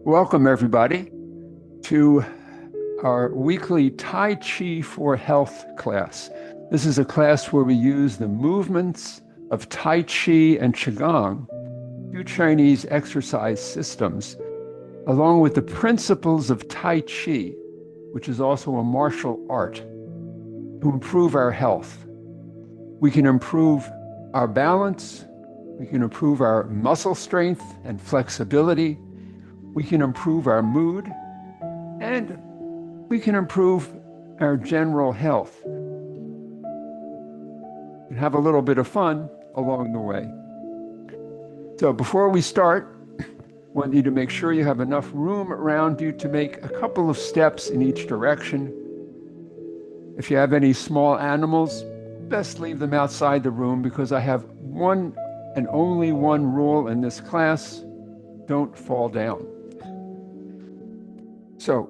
Welcome, everybody, to our weekly Tai Chi for Health class. This is a class where we use the movements of Tai Chi and Qigong, two Chinese exercise systems, along with the principles of Tai Chi, which is also a martial art, to improve our health. We can improve our balance, we can improve our muscle strength and flexibility, we can improve our mood, and we can improve our general health and have a little bit of fun along the way. So before we start, I want you to make sure you have enough room around you to make a couple of steps in each direction. If you have any small animals, best leave them outside the room, because I have one and only one rule in this class: don't fall down. So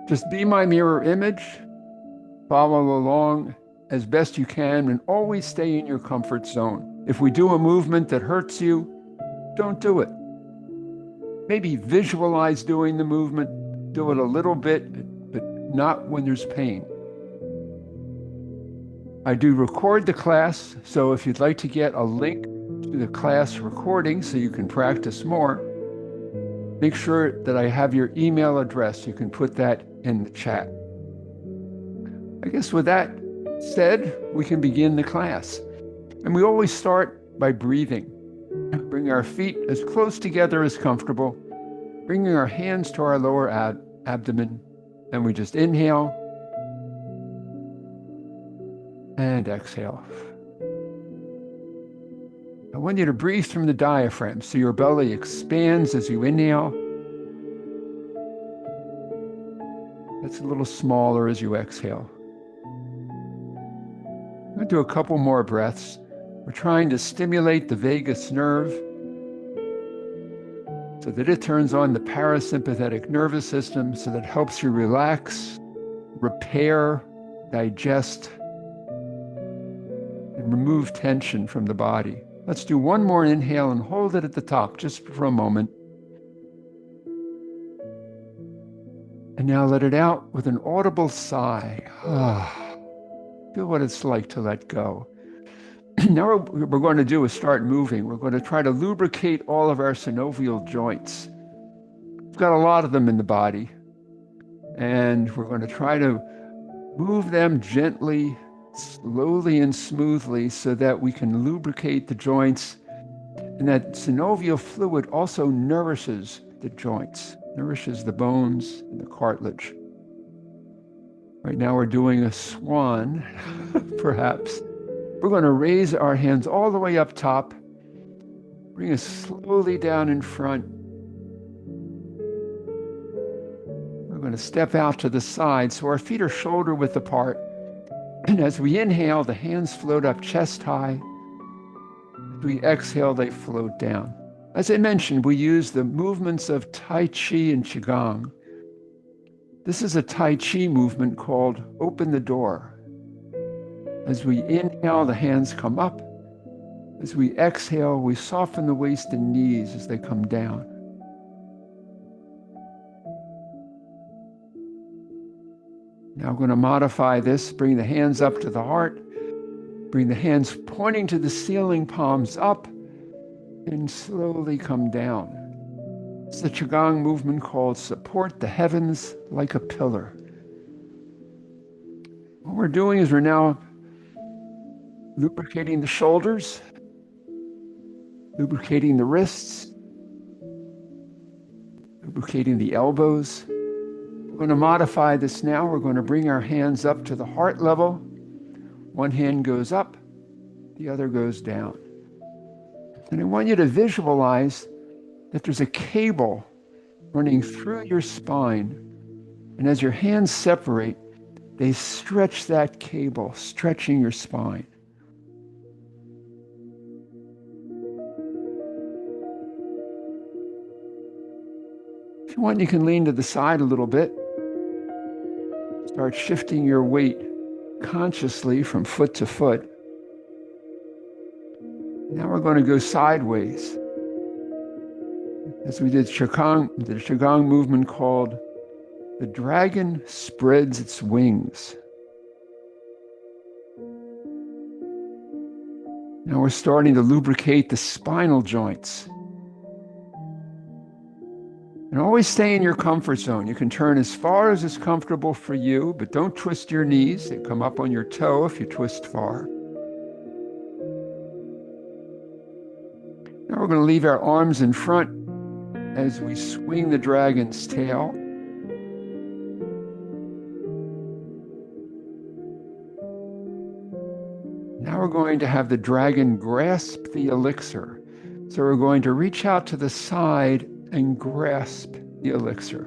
just be my mirror image, follow along as best you can, and always stay in your comfort zone. If we do a movement that hurts you, don't do it. Maybe visualize doing the movement, do it a little bit, but not when there's pain. I do record the class, so if you'd like to get a link to the class recording so you can practice more, make sure that I have your email address. You can put that in the chat. I guess with that said, we can begin the class. And we always start by breathing. Bring our feet as close together as comfortable, bringing our hands to our lower abdomen, and we just inhale and exhale. I want you to breathe from the diaphragm, so your belly expands as you inhale. It's a little smaller as you exhale. I'm going to do a couple more breaths. We're trying to stimulate the vagus nerve so that it turns on the parasympathetic nervous system, so that helps you relax, repair, digest, and remove tension from the body. Let's do one more inhale and hold it at the top just for a moment. And now let it out with an audible sigh. Feel what it's like to let go. Now what we're going to do is start moving. We're going to try to lubricate all of our synovial joints. We've got a lot of them in the body. And we're going to try to move them gently, slowly and smoothly, so that we can lubricate the joints. And that synovial fluid also nourishes the joints, nourishes the bones and the cartilage. Right now we're doing a swan, perhaps. We're going to raise our hands all the way up top, bring us slowly down in front. We're going to step out to the side so our feet are shoulder width apart. And as we inhale, the hands float up chest high. As we exhale, they float down. As I mentioned, we use the movements of Tai Chi and Qigong. This is a Tai Chi movement called Open the Door. As we inhale, the hands come up. As we exhale, we soften the waist and knees as they come down. Now we're going to modify this. Bring the hands up to the heart. Bring the hands pointing to the ceiling, palms up, and slowly come down. It's the Qigong movement called Support the Heavens Like a Pillar. What we're doing is we're now lubricating the shoulders, lubricating the wrists, lubricating the elbows. We're going to modify this now. We're going to bring our hands up to the heart level. One hand goes up, the other goes down. And I want you to visualize that there's a cable running through your spine. And as your hands separate, they stretch that cable, stretching your spine. If you want, you can lean to the side a little bit. Start shifting your weight consciously from foot to foot. Now we're going to go sideways. as we did the Qigong movement called "The Dragon Spreads Its Wings." Now we're starting to lubricate the spinal joints. And always stay in your comfort zone. You can turn as far as is comfortable for you, but don't twist your knees. They come up on your toe if you twist far. Now we're going to leave our arms in front as we swing the dragon's tail. Now we're going to have the dragon grasp the elixir. So we're going to reach out to the side and grasp the elixir.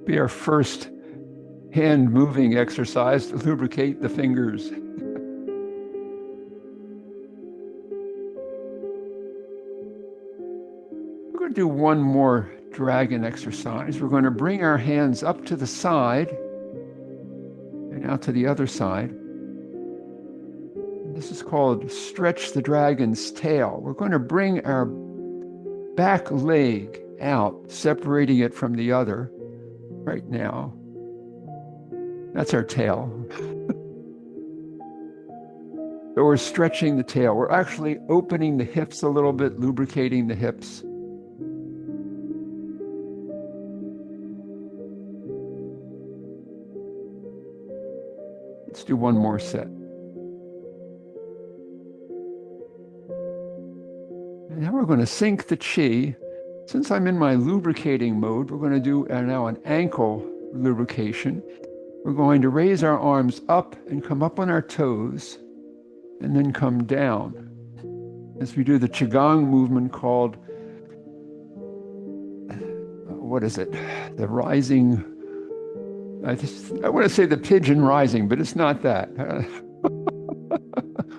Be our first hand moving exercise to lubricate the fingers. We're going to do one more dragon exercise. We're going to bring our hands up to the side and out to the other side. This is called stretch the dragon's tail. We're going to bring our back leg out, separating it from the other right now. That's our tail. So we're stretching the tail. We're actually opening the hips a little bit, lubricating the hips. Let's do one more set. And now we're going to sync the chi. Since I'm in my lubricating mode, we're going to do now an ankle lubrication. We're going to raise our arms up and come up on our toes and then come down as we do the Qigong movement called, what is it? The rising, I want to say the pigeon rising, but it's not that.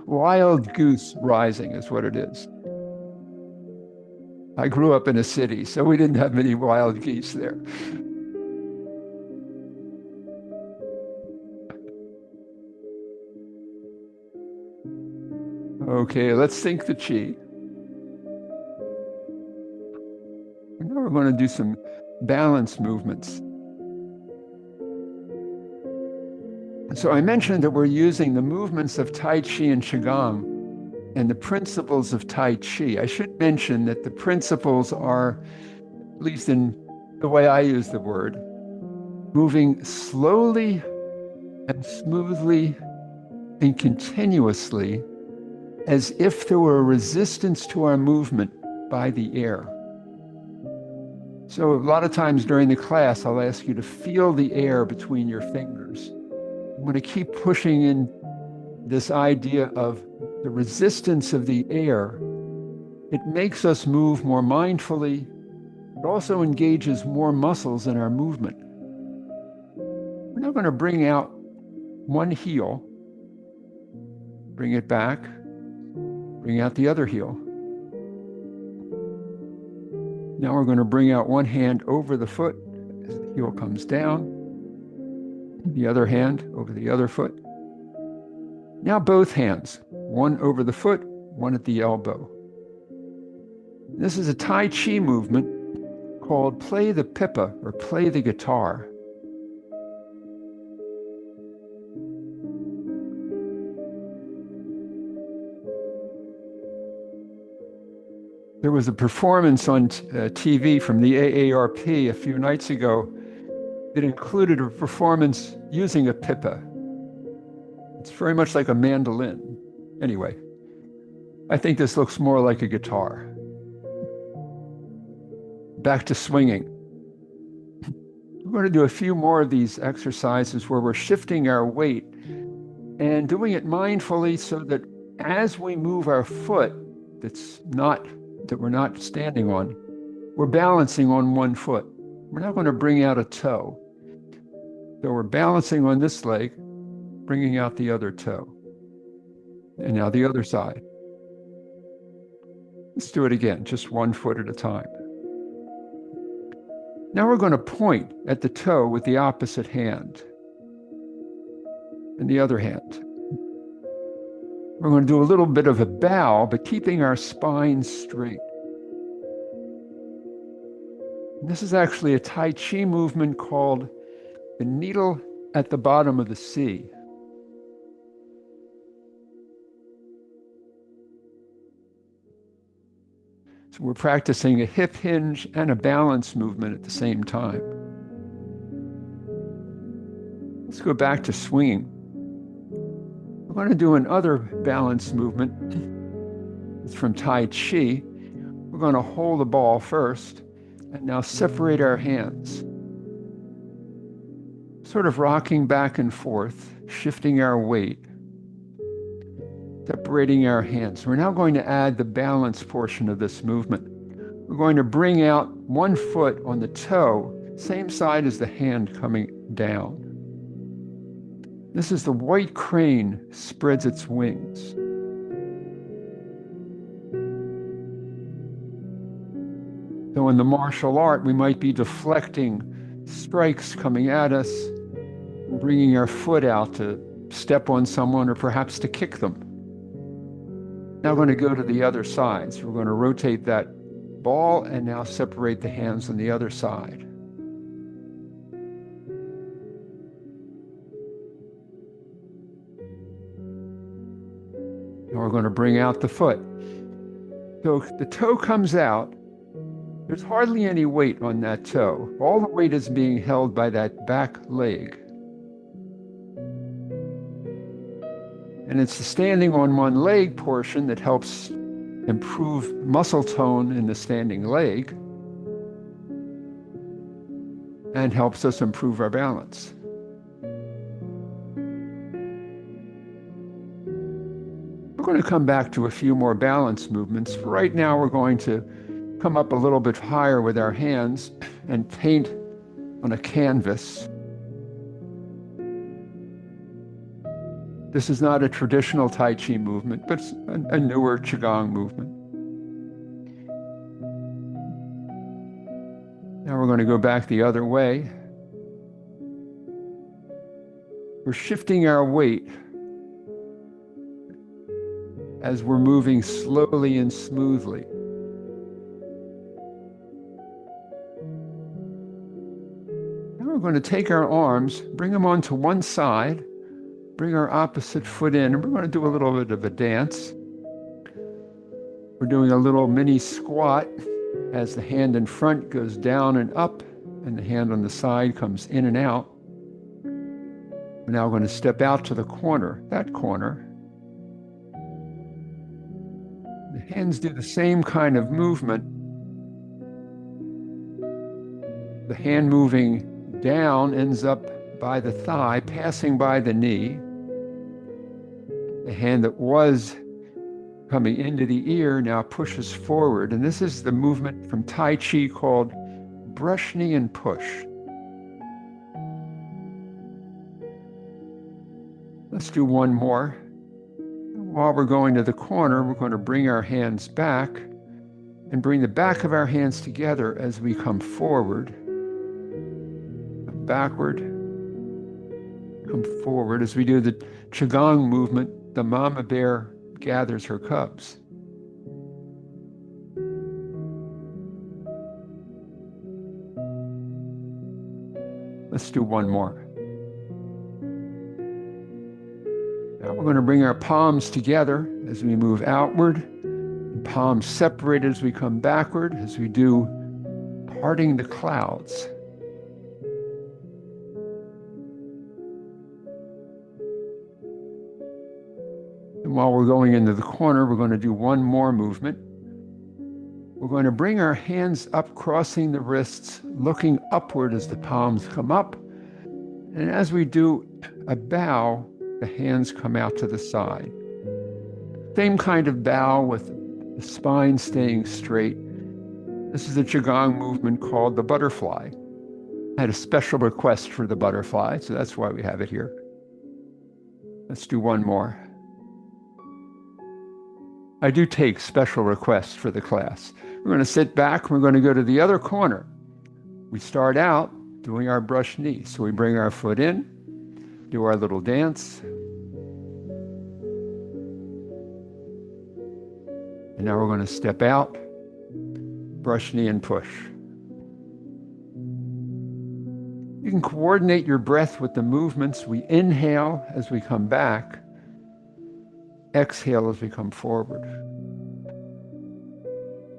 Wild goose rising is what it is. I grew up in a city, so we didn't have many wild geese there. Okay, let's sync the chi. Now we're going to do some balance movements. So I mentioned that we're using the movements of Tai Chi and Qigong and the principles of Tai Chi. I should mention that the principles are, at least in the way I use the word, moving slowly and smoothly and continuously as if there were a resistance to our movement by the air. So a lot of times during the class, I'll ask you to feel the air between your fingers. I'm going to keep pushing in this idea of the resistance of the air. It makes us move more mindfully. It also engages more muscles in our movement. We're now going to bring out one heel, bring it back, bring out the other heel. Now we're going to bring out one hand over the foot as the heel comes down, the other hand over the other foot. Now both hands, one over the foot, one at the elbow. This is a Tai Chi movement called play the pipa or play the guitar. There was a performance on TV from the AARP a few nights ago that included a performance using a pipa. It's very much like a mandolin. Anyway, I think this looks more like a guitar. Back to swinging. We're going to do a few more of these exercises where we're shifting our weight and doing it mindfully so that as we move our foot that we're not standing on, we're balancing on one foot. We're not going to bring out a toe. So we're balancing on this leg, bringing out the other toe. And now the other side. Let's do it again, just one foot at a time. Now we're going to point at the toe with the opposite hand and the other hand. We're going to do a little bit of a bow, but keeping our spine straight. This is actually a Tai Chi movement called the needle at the bottom of the sea. So we're practicing a hip hinge and a balance movement at the same time. Let's go back to swinging. We're going to do another balance movement. It's from Tai Chi. We're going to hold the ball first and now separate our hands. Sort of rocking back and forth, shifting our weight, separating our hands. We're now going to add the balance portion of this movement. We're going to bring out one foot on the toe, same side as the hand coming down. This is the white crane spreads its wings. So in the martial art, we might be deflecting strikes coming at us, bringing our foot out to step on someone or perhaps to kick them. Now we're going to go to the other side. So we're going to rotate that ball and now separate the hands on the other side. Now we're going to bring out the foot. So the toe comes out. There's hardly any weight on that toe. All the weight is being held by that back leg. And it's the standing on one leg portion that helps improve muscle tone in the standing leg and helps us improve our balance. We're going to come back to a few more balance movements. Right now, we're going to come up a little bit higher with our hands and paint on a canvas. This is not a traditional Tai Chi movement, but it's a newer Qigong movement. Now we're going to go back the other way. We're shifting our weight as we're moving slowly and smoothly. Now we're going to take our arms, bring them onto one side, bring our opposite foot in, and we're going to do a little bit of a dance. We're doing a little mini squat as the hand in front goes down and up, and the hand on the side comes in and out. We're now going to step out to the corner, that corner. The hands do the same kind of movement. The hand moving down ends up by the thigh, passing by the knee. The hand that was coming into the ear now pushes forward. And this is the movement from Tai Chi called brush knee and push. Let's do one more. While we're going to the corner, we're going to bring our hands back and bring the back of our hands together as we come forward, backward, come forward. As we do the Qigong movement, the mama bear gathers her cubs. Let's do one more. Now we're going to bring our palms together as we move outward, and palms separate as we come backward, as we do parting the clouds. And while we're going into the corner, we're going to do one more movement. We're going to bring our hands up, crossing the wrists, looking upward as the palms come up. And as we do a bow, the hands come out to the side. Same kind of bow with the spine staying straight. This is a Qigong movement called the butterfly. I had a special request for the butterfly, so that's why we have it here. Let's do one more. I do take special requests for the class. We're going to sit back. We're going to go to the other corner. We start out doing our brush knee. So we bring our foot in, do our little dance. And now we're going to step out, brush knee and push. can coordinate your breath with the movements. We inhale as we come back, exhale as we come forward.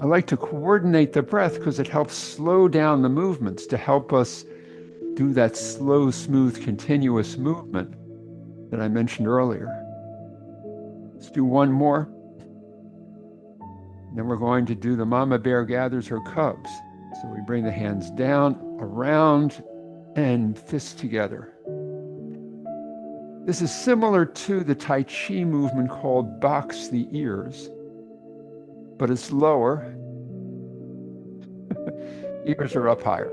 I like to coordinate the breath because it helps slow down the movements to help us do that slow, smooth, continuous movement that I mentioned earlier. Let's do one more. Then we're going to do the mama bear gathers her cubs. So we bring the hands down, around, and fists together. This is similar to the Tai Chi movement called box the ears, but it's lower. Ears are up higher.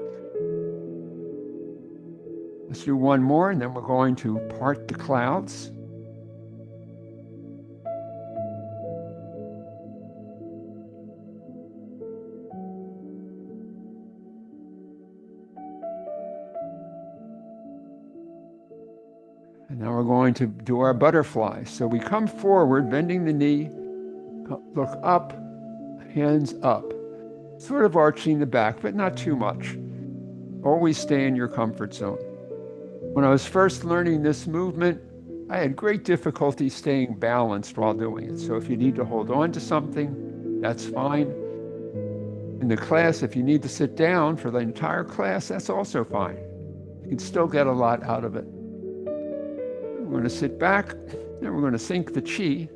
Let's do one more, and then we're going to part the clouds. And now we're going to do our butterfly. So we come forward, bending the knee, look up, hands up, sort of arching the back, but not too much. Always stay in your comfort zone. When I was first learning this movement, I had great difficulty staying balanced while doing it. So if you need to hold on to something, that's fine. In the class, if you need to sit down for the entire class, that's also fine. You can still get a lot out of it. We're going to sit back, and we're going to sync the chi.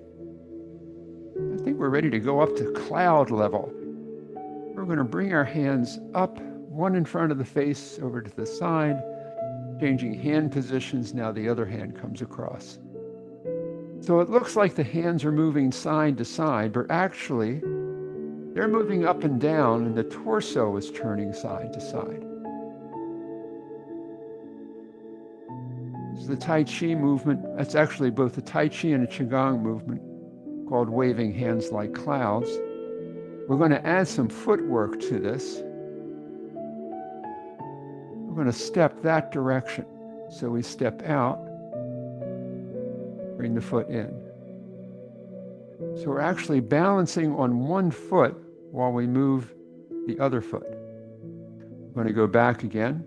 I think we're ready to go up to cloud level. We're going to bring our hands up, one in front of the face, over to the side, changing hand positions. Now the other hand comes across. So it looks like the hands are moving side to side, but actually they're moving up and down, and the torso is turning side to side. The Tai Chi movement, that's actually both the Tai Chi and a Qigong movement called waving hands like clouds. We're going to add some footwork to this. We're going to step that direction. So we step out, bring the foot in. So we're actually balancing on one foot while we move the other foot. We're going to go back again.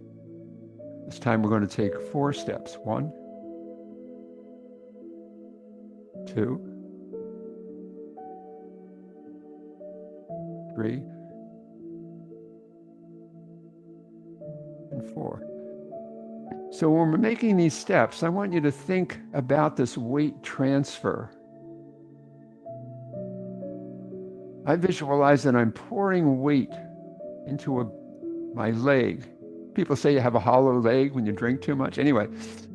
This time we're going to take 4 steps. 1, 2, 3, and 4. So when we're making these steps, I want you to think about this weight transfer. I visualize that I'm pouring weight into my leg. People say you have a hollow leg when you drink too much. Anyway,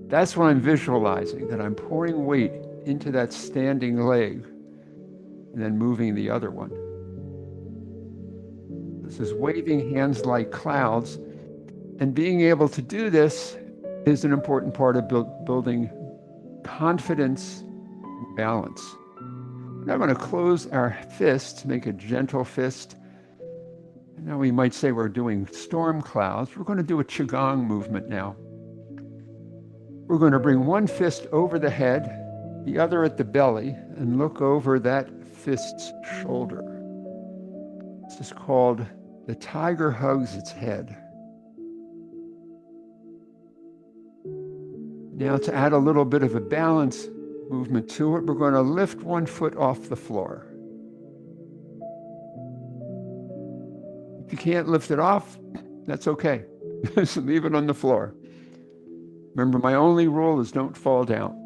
that's what I'm visualizing, that I'm pouring weight into that standing leg and then moving the other one. This is waving hands like clouds. And being able to do this is an important part of building confidence and balance. Now I'm going to close our fists, make a gentle fist. Now we might say we're doing storm clouds. We're going to do a Qigong movement now. We're going to bring one fist over the head, the other at the belly, and look over that fist's shoulder. This is called the tiger hugs its head. Now to add a little bit of a balance movement to it, we're going to lift one foot off the floor. If you can't lift it off, that's okay. Just leave it on the floor. Remember, my only rule is don't fall down.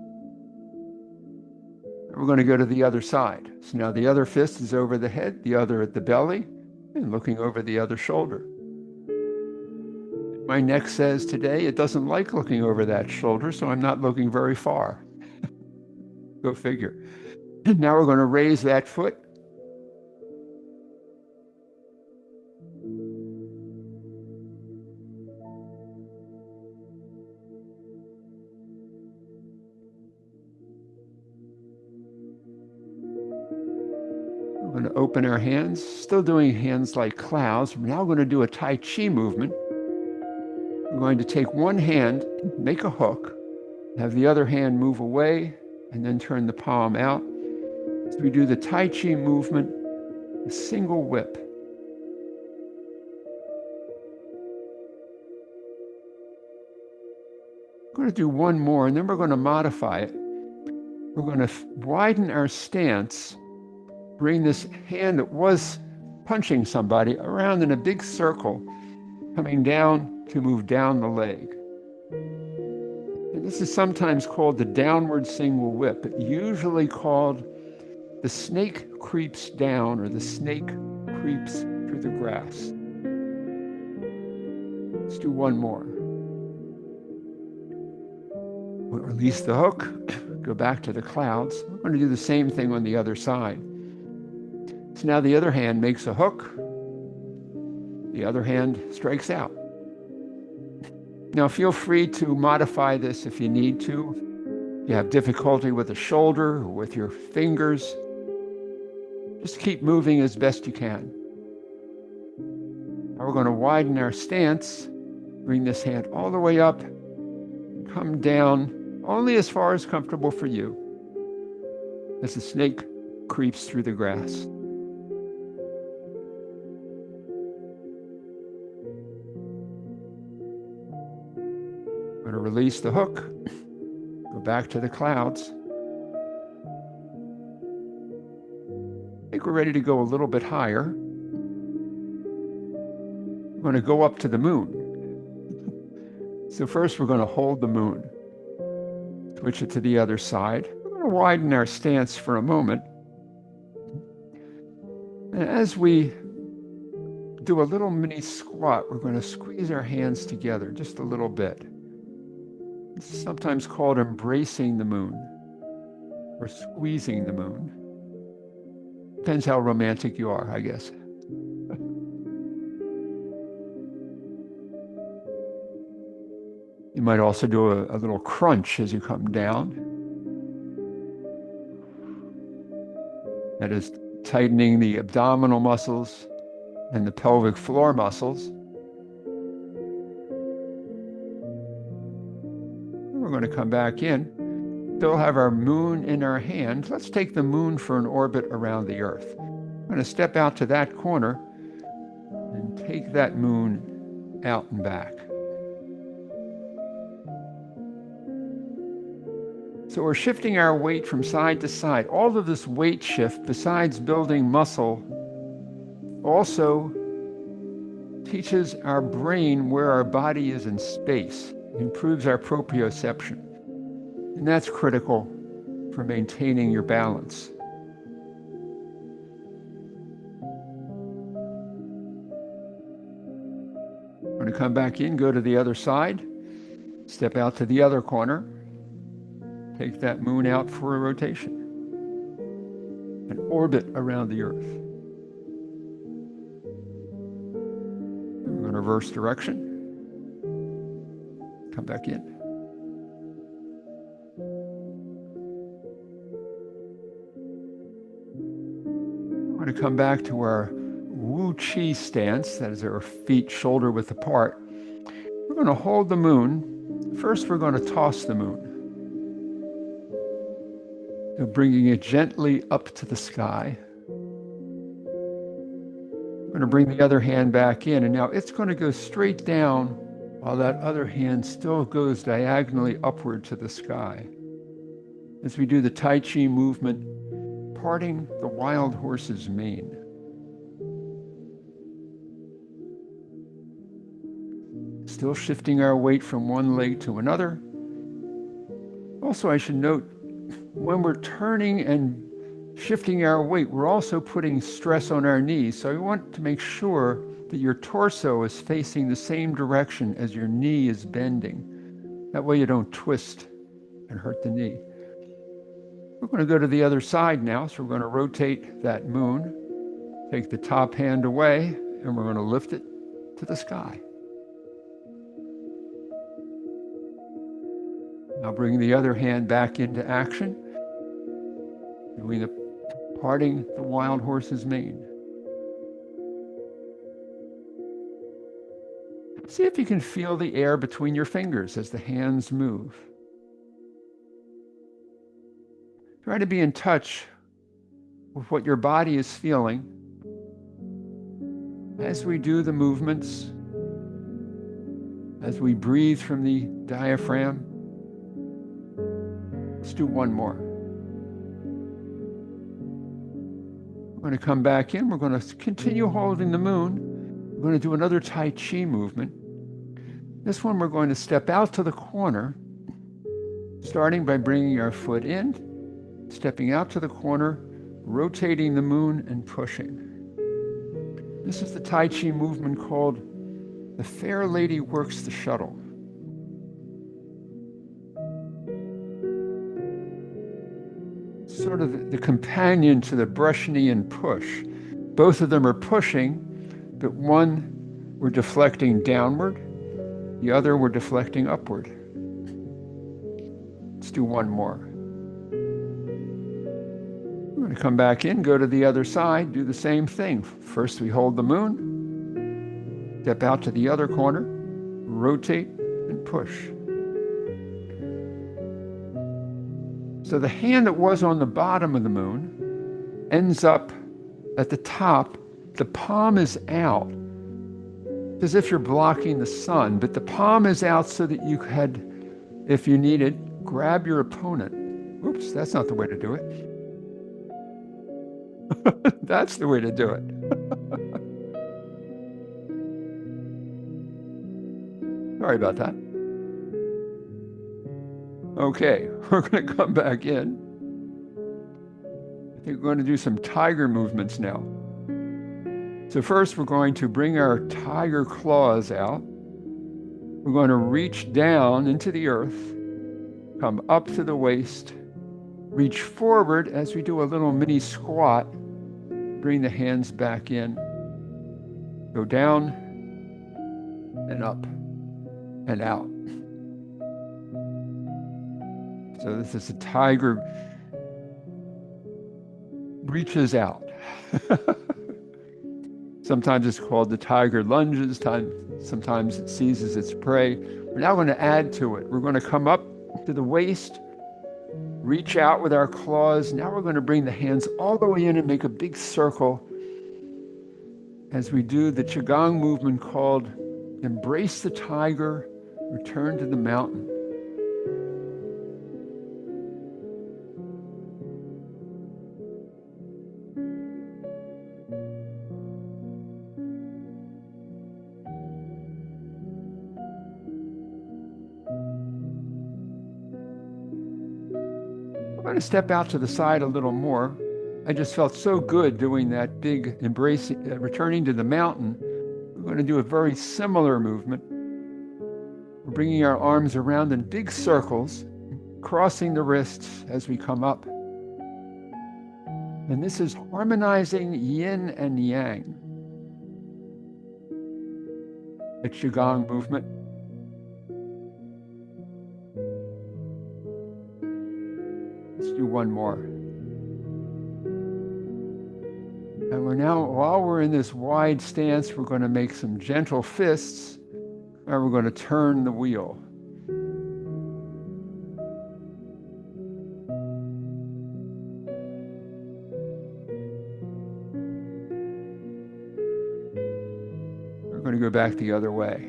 We're going to go to the other side. So now the other fist is over the head, the other at the belly, and looking over the other shoulder. My neck says today it doesn't like looking over that shoulder, so I'm not looking very far. Go figure. And now we're going to raise that foot. We're going to open our hands, still doing hands like clouds. We're now going to do a Tai Chi movement. We're going to take one hand, make a hook, have the other hand move away, and then turn the palm out. So we do the Tai Chi movement, a single whip. going to do one more, and then we're going to modify it. We're going to widen our stance, bring this hand that was punching somebody around in a big circle, coming down to move down the leg. And this is sometimes called the downward single whip, but usually called the snake creeps down, or the snake creeps through the grass. Let's do one more. We'll release the hook, go back to the clouds. We're going to do the same thing on the other side. So now the other hand makes a hook, the other hand strikes out. Now feel free to modify this if you need to. If you have difficulty with the shoulder or with your fingers, just keep moving as best you can. Now we're going to widen our stance, bring this hand all the way up, come down only as far as comfortable for you as the snake creeps through the grass. I'm going to release the hook, go back to the clouds. I think we're ready to go a little bit higher. We're going to go up to the moon. So first we're going to hold the moon. Switch it to the other side. We're going to widen our stance for a moment. And as we do a little mini squat, we're going to squeeze our hands together just a little bit. This is sometimes called embracing the moon or squeezing the moon. Depends how romantic you are, I guess. You might also do a little crunch as you come down. That is tightening the abdominal muscles and the pelvic floor muscles. We're going to come back in. Still have our moon in our hand. Let's take the moon for an orbit around the earth. I'm going to step out to that corner and take that moon out and back. So we're shifting our weight from side to side. All of this weight shift, besides building muscle, also teaches our brain where our body is in space, improves our proprioception. And that's critical for maintaining your balance. I'm going to come back in, go to the other side, step out to the other corner. Take that moon out for a rotation, an orbit around the earth. We're going to reverse direction. Come back in. We're going to come back to our Wu Chi stance, that is our feet shoulder width apart. We're going to hold the moon. First, we're going to toss the moon. So bringing it gently up to the sky. I'm going to bring the other hand back in, and now it's going to go straight down while that other hand still goes diagonally upward to the sky. As we do the Tai Chi movement, parting the wild horse's mane. Still shifting our weight from one leg to another. Also, I should note, when we're turning and shifting our weight, we're also putting stress on our knees. So you want to make sure that your torso is facing the same direction as your knee is bending. That way you don't twist and hurt the knee. We're going to go to the other side now. So we're going to rotate that moon, take the top hand away, and we're going to lift it to the sky. Now bring the other hand back into action, doing the parting the wild horse's mane. See if you can feel the air between your fingers as the hands move. Try to be in touch with what your body is feeling as we do the movements, as we breathe from the diaphragm. do one more. We're going to come back in. We're going to continue holding the moon. We're going to do another Tai Chi movement. This one, we're going to step out to the corner, starting by bringing our foot in, stepping out to the corner, rotating the moon and pushing. This is the Tai Chi movement called The Fair Lady Works the Shuttle. Sort of the companion to the brush, knee, and push. Both of them are pushing, but one we're deflecting downward, the other we're deflecting upward. Let's do one more. We're going to come back in, go to the other side, do the same thing. First we hold the moon, step out to the other corner, rotate, and push. So the hand that was on the bottom of the moon ends up at the top. The palm is out, as if you're blocking the sun, but the palm is out so that you could, if you needed, grab your opponent. Oops, that's not the way to do it. That's the way to do it. Sorry about that. Okay, we're going to come back in. I think we're going to do some tiger movements now. So first, we're going to bring our tiger claws out. We're going to reach down into the earth, come up to the waist, reach forward as we do a little mini squat. Bring the hands back in, go down and up and out. So this is a tiger reaches out. Sometimes it's called the tiger lunges, sometimes it seizes its prey. We're now going to add to it. We're going to come up to the waist, reach out with our claws. Now we're going to bring the hands all the way in and make a big circle as we do the Qigong movement called Embrace the Tiger, Return to the Mountain. I'm going to step out to the side a little more. I just felt so good doing that big embrace, returning to the mountain. We're going to do a very similar movement. We're bringing our arms around in big circles, crossing the wrists as we come up. And this is harmonizing yin and yang. The Qigong movement. Let's do one more. And we're now, while we're in this wide stance, we're going to make some gentle fists, and we're going to turn the wheel. We're going to go back the other way.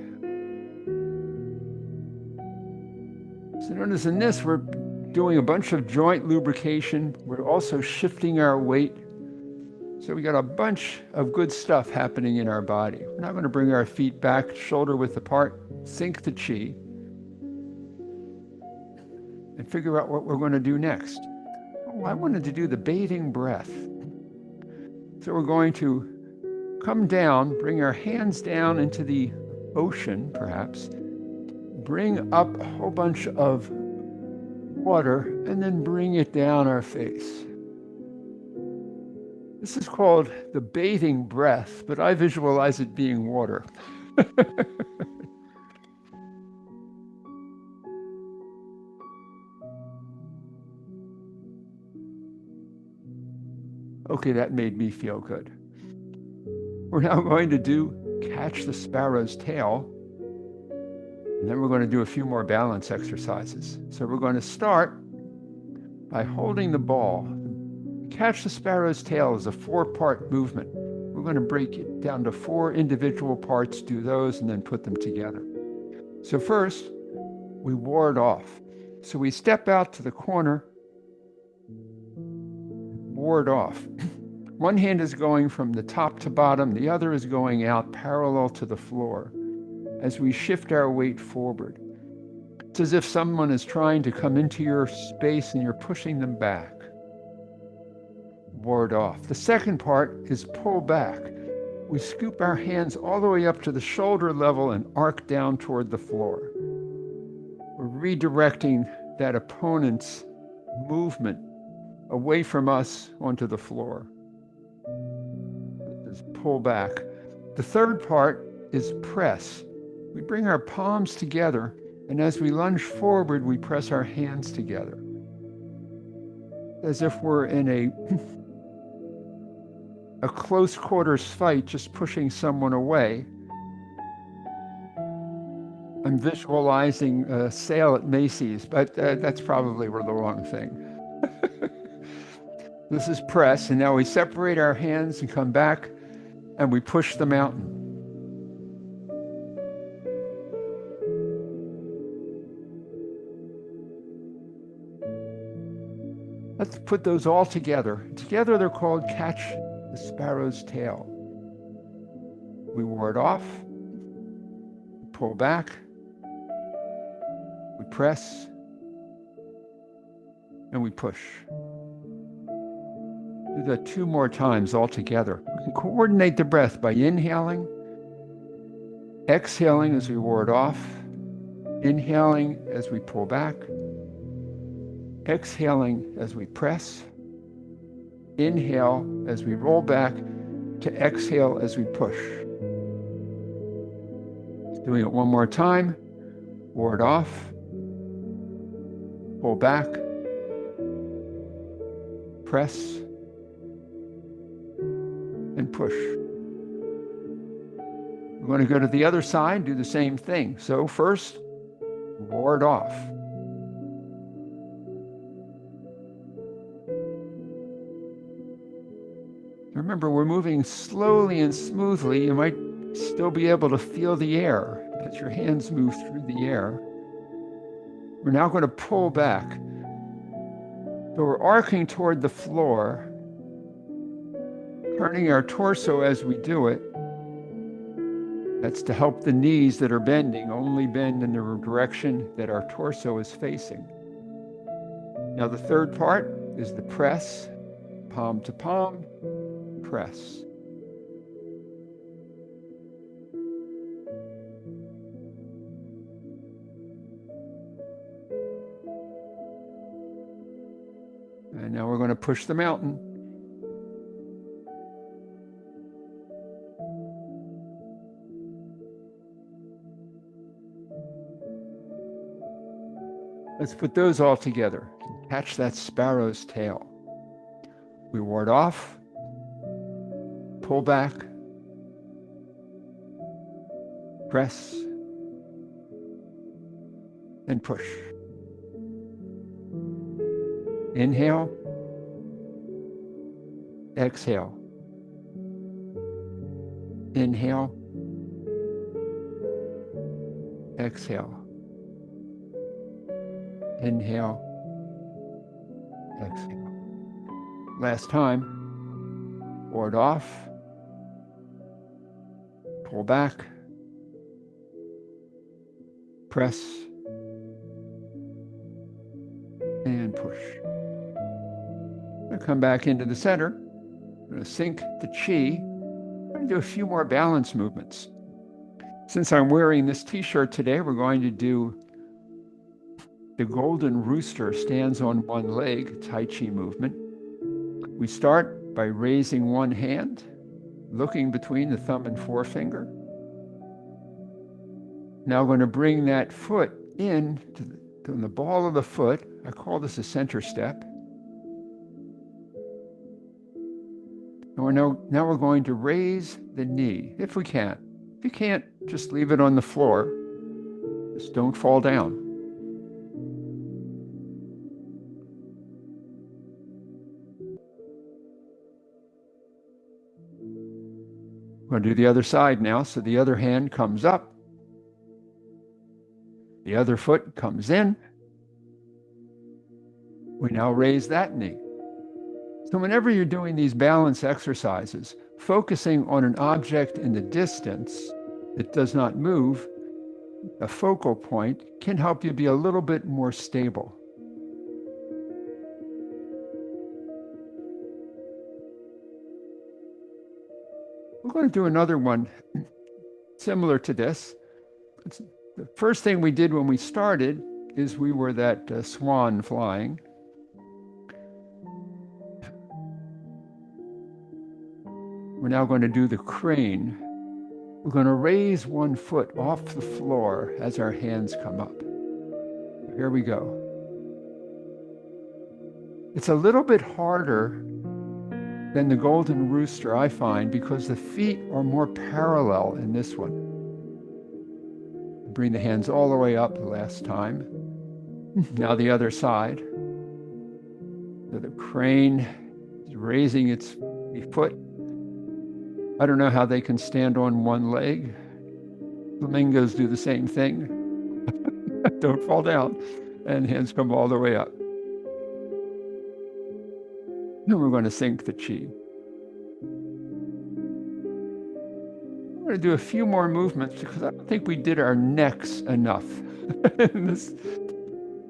So notice in this, we're doing a bunch of joint lubrication. We're also shifting our weight. So we got a bunch of good stuff happening in our body. We're now going to bring our feet back, shoulder width apart, sync the chi, and figure out what we're going to do next. Oh, I wanted to do the bathing breath. So we're going to come down, bring our hands down into the ocean, perhaps, bring up a whole bunch of water, and then bring it down our face. This is called the bathing breath, but I visualize it being water. Okay, that made me feel good. We're now going to do catch the sparrow's tail, and then we're going to do a few more balance exercises. So we're going to start by holding the ball. Catch the sparrow's tail is a 4-part movement. We're going to break it down to 4 individual parts, do those, and then put them together. So first, we ward off. So we step out to the corner, Ward off. One hand is going from the top to bottom, the other is going out parallel to the floor as we shift our weight forward. It's as if someone is trying to come into your space and you're pushing them back. Ward off. The second part is pull back. We scoop our hands all the way up to the shoulder level and arc down toward the floor. We're redirecting that opponent's movement away from us onto the floor. Just pull back. The third part is press. We bring our palms together, and as we lunge forward, we press our hands together, as if we're in a close quarters fight, just pushing someone away. I'm visualizing a sale at Macy's, but that's probably the wrong thing. This is press, and now we separate our hands and come back, and we push the mountain. Let's put those all together. Together they're called catch the sparrow's tail. We ward off, pull back, we press, and we push. Do that 2 more times all together. We can coordinate the breath by inhaling, exhaling as we ward off, inhaling as we pull back, exhaling as we press, inhale as we roll back, to exhale as we push. Doing it one more time. Ward off, pull back, press, and push. We're going to go to the other side, do the same thing. So first, ward off. Remember, we're moving slowly and smoothly. You might still be able to feel the air as your hands move through the air. We're now going to pull back. So we're arcing toward the floor, turning our torso as we do it. That's to help the knees that are bending only bend in the direction that our torso is facing. Now the third part is the press, palm to palm, press. And now we're going to push the mountain. Let's put those all together. Catch that sparrow's tail. We ward off, pull back, press, and push. Inhale, exhale. Inhale, exhale. Inhale, exhale. Last time, ward off, pull back, press, and push. I'm going to come back into the center. I'm going to sync the chi. I'm going to do a few more balance movements. Since I'm wearing this t-shirt today, we're going to do the golden rooster stands on one leg, Tai Chi movement. We start by raising one hand, looking between the thumb and forefinger. Now we're going to bring that foot in to the ball of the foot. I call this a center step. And now we're going to raise the knee, if we can. If you can't, just leave it on the floor. Just don't fall down. We're going to do the other side now. So the other hand comes up. The other foot comes in. We now raise that knee. So whenever you're doing these balance exercises, focusing on an object in the distance that does not move, a focal point, can help you be a little bit more stable. We're going to do another one similar to this. The first thing we did when we started is we were that swan flying. We're now going to do the crane. We're going to raise one foot off the floor as our hands come up. Here we go. It's a little bit harder than the golden rooster, I find, because the feet are more parallel in this one. Bring the hands all the way up the last time. Now the other side. So the crane is raising its foot. I don't know how they can stand on one leg. Flamingos do the same thing. Don't fall down. And hands come all the way up. Then we're going to sink the chi. I'm going to do a few more movements because I don't think we did our necks enough.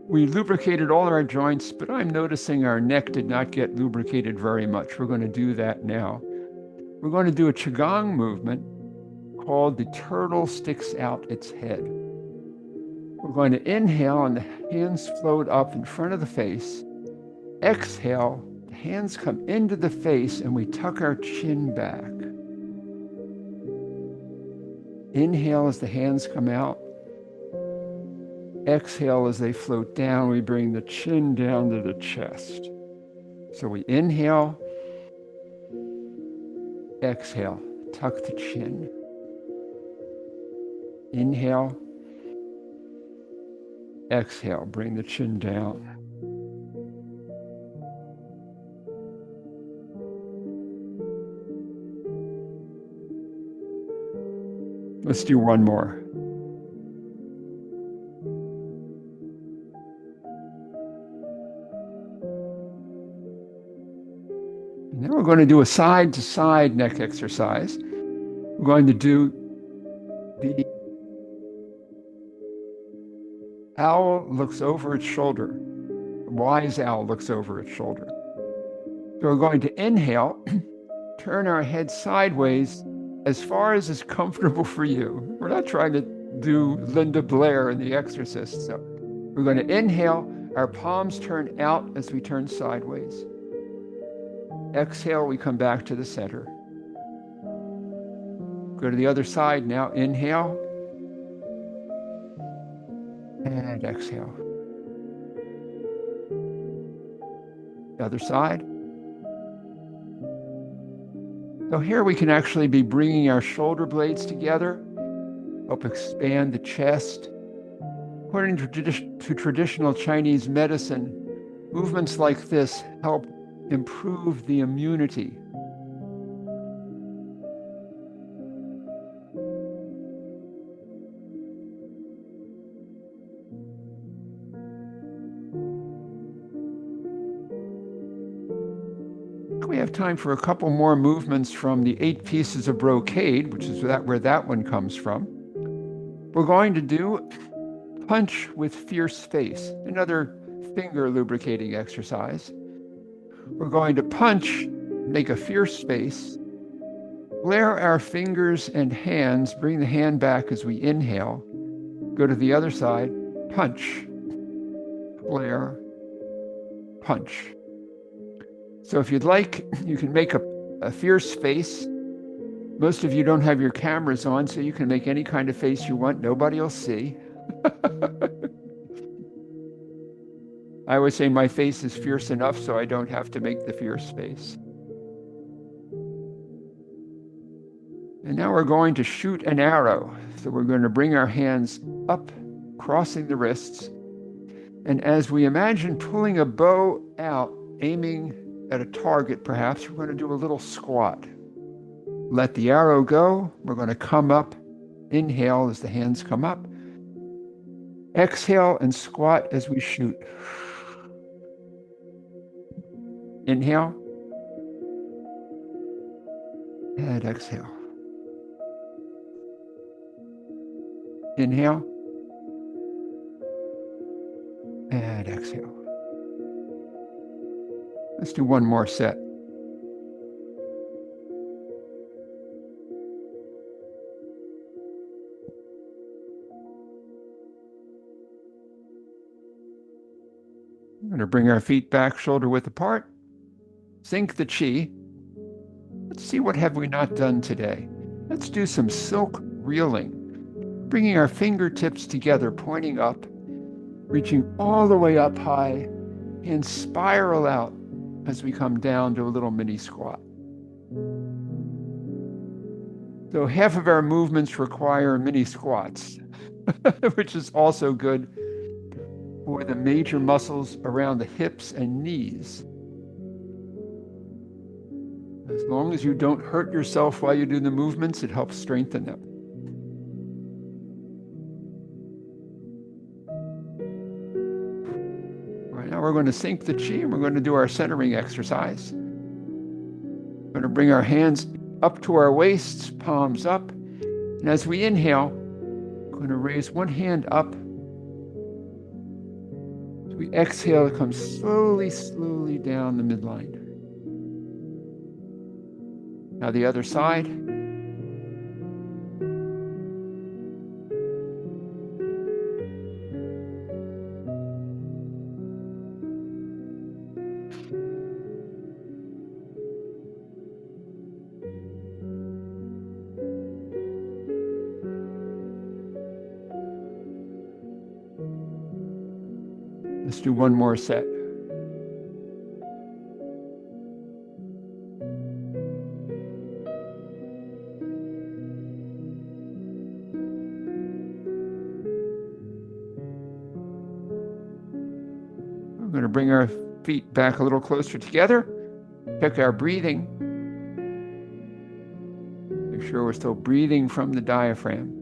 We lubricated all our joints, but I'm noticing our neck did not get lubricated very much. We're going to do that now. We're going to do a Qigong movement called the turtle sticks out its head. We're going to inhale and the hands float up in front of the face. Exhale, the hands come into the face and we tuck our chin back. Inhale as the hands come out. Exhale as they float down, we bring the chin down to the chest. So we inhale. Exhale, tuck the chin. Inhale. Exhale, bring the chin down. Let's do one more. Now we're going to do a side-to-side neck exercise. We're going to do the owl looks over its shoulder. The wise owl looks over its shoulder. So we're going to inhale, turn our head sideways as far as is comfortable for you. We're not trying to do Linda Blair in The Exorcist. So we're going to inhale, our palms turn out as we turn sideways. Exhale, we come back to the center. Go to the other side now. Inhale. And exhale. The other side. So here we can actually be bringing our shoulder blades together, help expand the chest. According to traditional Chinese medicine, movements like this help improve the immunity. We have time for a couple more movements from the 8 pieces of brocade, which is where that one comes from. We're going to do punch with fierce face, another finger lubricating exercise. We're going to punch, make a fierce face, flare our fingers and hands, bring the hand back as we inhale, go to the other side, punch, flare, punch. So if you'd like, you can make a fierce face. Most of you don't have your cameras on, so you can make any kind of face you want. Nobody will see. I always say my face is fierce enough so I don't have to make the fierce face. And now we're going to shoot an arrow. So we're going to bring our hands up, crossing the wrists. And as we imagine pulling a bow out, aiming at a target perhaps, we're going to do a little squat. Let the arrow go. We're going to come up. Inhale as the hands come up. Exhale and squat as we shoot. Inhale and exhale. Inhale and exhale. Let's do one more set. We're going to bring our feet back, shoulder width apart. Sync the chi. Let's see what have we not done today. Let's do some silk reeling, bringing our fingertips together, pointing up, reaching all the way up high, and spiral out as we come down to a little mini squat. So half of our movements require mini squats, which is also good for the major muscles around the hips and knees. As long as you don't hurt yourself while you do the movements, it helps strengthen them. Right now we're going to sync the chi and we're going to do our centering exercise. We're going to bring our hands up to our waists, palms up. And as we inhale, we're going to raise one hand up. As we exhale, it comes slowly, slowly down the midline. Now the other side. Let's do one more set. We're going to bring our feet back a little closer together. Check our breathing. Make sure we're still breathing from the diaphragm.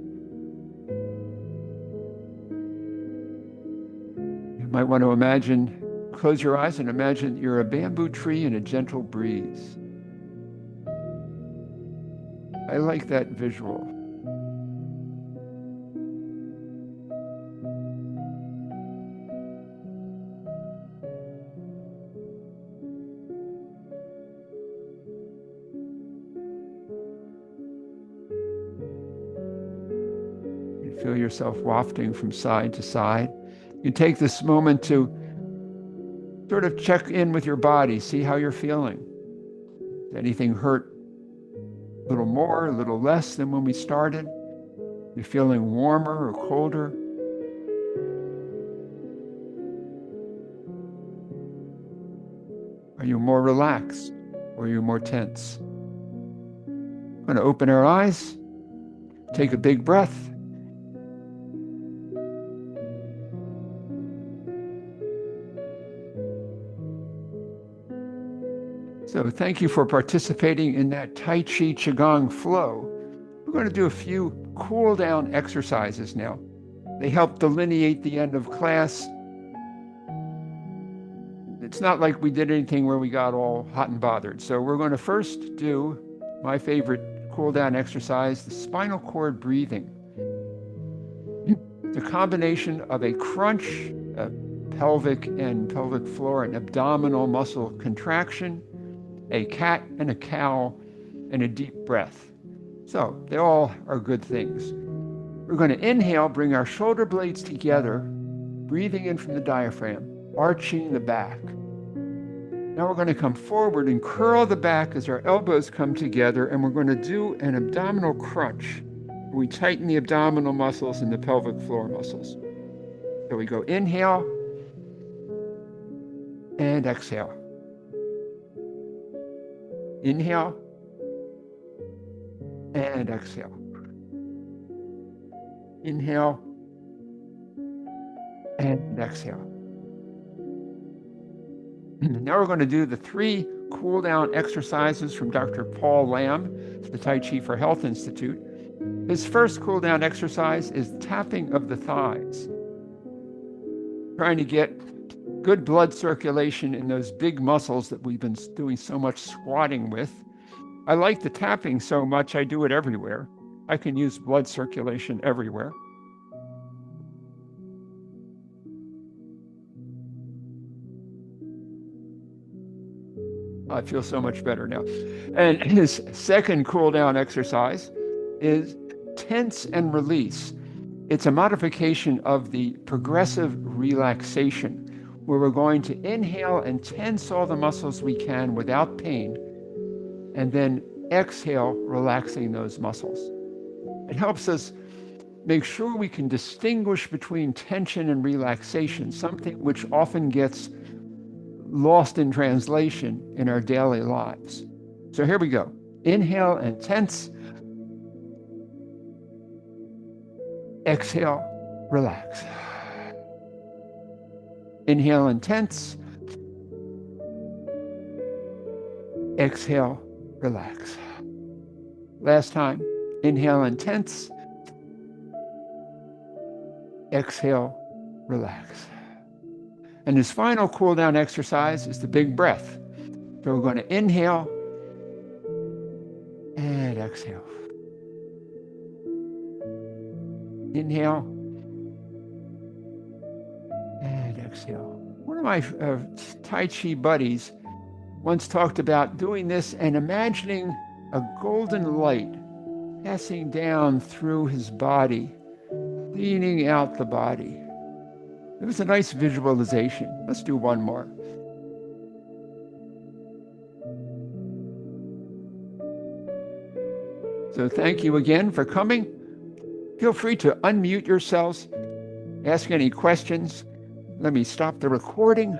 You might want to close your eyes and imagine you're a bamboo tree in a gentle breeze. I like that visual. Feel yourself wafting from side to side. You take this moment to sort of check in with your body, see how you're feeling. Does anything hurt a little more, a little less than when we started? You're feeling warmer or colder? Are you more relaxed or are you more tense? We're going to open our eyes, take a big breath. So thank you for participating in that Tai Chi Qigong flow. We're going to do a few cool down exercises now. They help delineate the end of class. It's not like we did anything where we got all hot and bothered. So we're going to first do my favorite cool down exercise, the spinal cord breathing. It's a combination of a crunch, a pelvic floor and abdominal muscle contraction, a cat and a cow, and a deep breath. So they all are good things. We're going to inhale, bring our shoulder blades together, breathing in from the diaphragm, arching the back. Now we're going to come forward and curl the back as our elbows come together, and we're going to do an abdominal crunch. We tighten the abdominal muscles and the pelvic floor muscles. So we go inhale and exhale. Inhale and exhale. Inhale and exhale. Now we're going to do the 3 cool down exercises from Dr. Paul Lamb, the Tai Chi for Health Institute. His first cool down exercise is tapping of the thighs. Trying to get good blood circulation in those big muscles that we've been doing so much squatting with. I like the tapping so much, I do it everywhere. I can use blood circulation everywhere. I feel so much better now. And his second cool down exercise is tense and release. It's a modification of the progressive relaxation, where we're going to inhale and tense all the muscles we can without pain, and then exhale, relaxing those muscles. It helps us make sure we can distinguish between tension and relaxation, something which often gets lost in translation in our daily lives. So here we go. Inhale and tense. Exhale, relax. Inhale and tense. Exhale, relax. Last time. Inhale and tense. Exhale, relax. And his final cool down exercise is the big breath. So we're going to inhale and exhale. Inhale and exhale. One of my Tai Chi buddies once talked about doing this and imagining a golden light passing down through his body, cleaning out the body. It was a nice visualization. Let's do one more. So thank you again for coming. Feel free to unmute yourselves, ask any questions. Let me stop the recording.